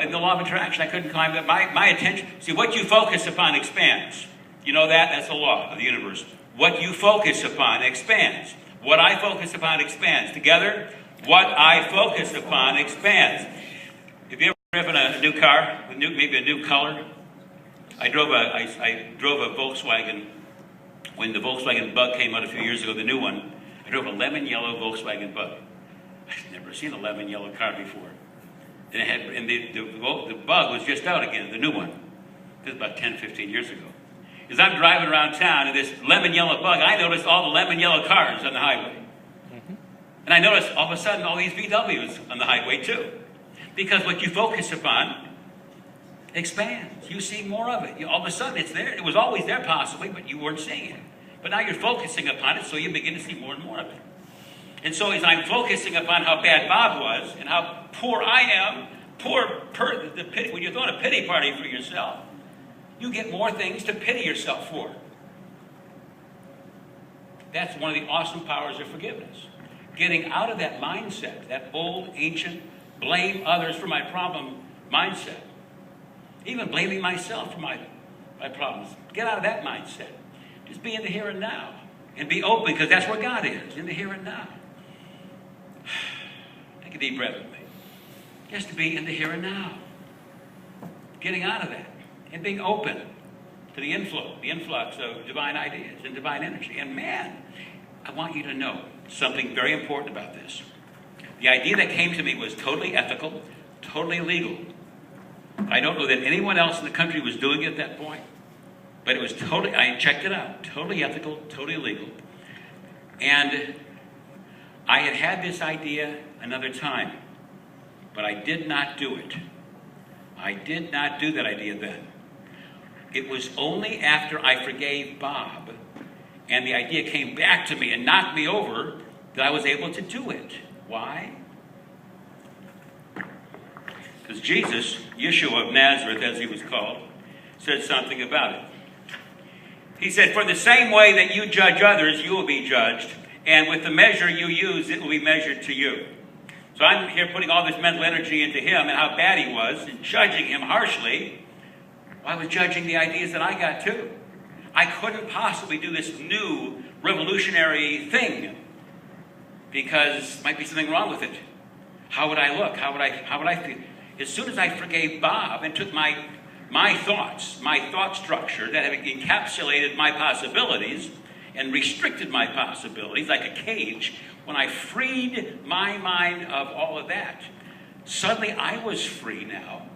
in the law of attraction. I couldn't climb that. My attention, see, what you focus upon expands. You know that? That's the law of the universe. What you focus upon expands. What I focus upon expands. Together, what I focus upon expands. Have you ever driven a new car, maybe a new color? I drove a Volkswagen when the Volkswagen Bug came out a few years ago, the new one. I drove a lemon yellow Volkswagen Bug. I've never seen a lemon yellow car before. And the Bug was just out again, the new one. This was about 10, 15 years ago. As I'm driving around town in this lemon yellow Bug, I noticed all the lemon yellow cars on the highway. And I noticed all of a sudden all these VWs on the highway too. Because what you focus upon expands. You see more of it. All of a sudden it's there. It was always there possibly, but you weren't seeing it. But now you're focusing upon it, so you begin to see more and more of it. And so as I'm focusing upon how bad Bob was and how poor I am, when you're throwing a pity party for yourself, you get more things to pity yourself for. That's one of the awesome powers of forgiveness. Getting out of that mindset, that old, ancient, blame others for my problem mindset. Even blaming myself for my problems. Get out of that mindset. Just be in the here and now. And be open, because that's where God is, in the here and now. Take a deep breath with me. Just to be in the here and now. Getting out of that. And being open to the influx of divine ideas and divine energy. And man, I want you to know something very important about this. The idea that came to me was totally ethical, totally legal. I don't know that anyone else in the country was doing it at that point. But it was totally, I checked it out, totally ethical, totally legal. And I had this idea another time, but I did not do it. I did not do that idea then. It was only after I forgave Bob and the idea came back to me and knocked me over that I was able to do it. Why? Because Jesus, Yeshua of Nazareth, as he was called, said something about it. He said, for the same way that you judge others, you will be judged. And with the measure you use, it will be measured to you. So I'm here putting all this mental energy into him and how bad he was and judging him harshly. I was judging the ideas that I got too. I couldn't possibly do this new revolutionary thing because there might be something wrong with it. How would I look? How would I feel? As soon as I forgave Bob and took my thoughts, my thought structure that had encapsulated my possibilities and restricted my possibilities like a cage, when I freed my mind of all of that, suddenly I was free now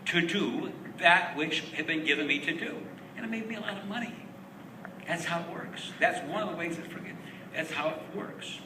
to do that which had been given me to do. And it made me a lot of money. That's how it works. That's one of the ways that that's how it works.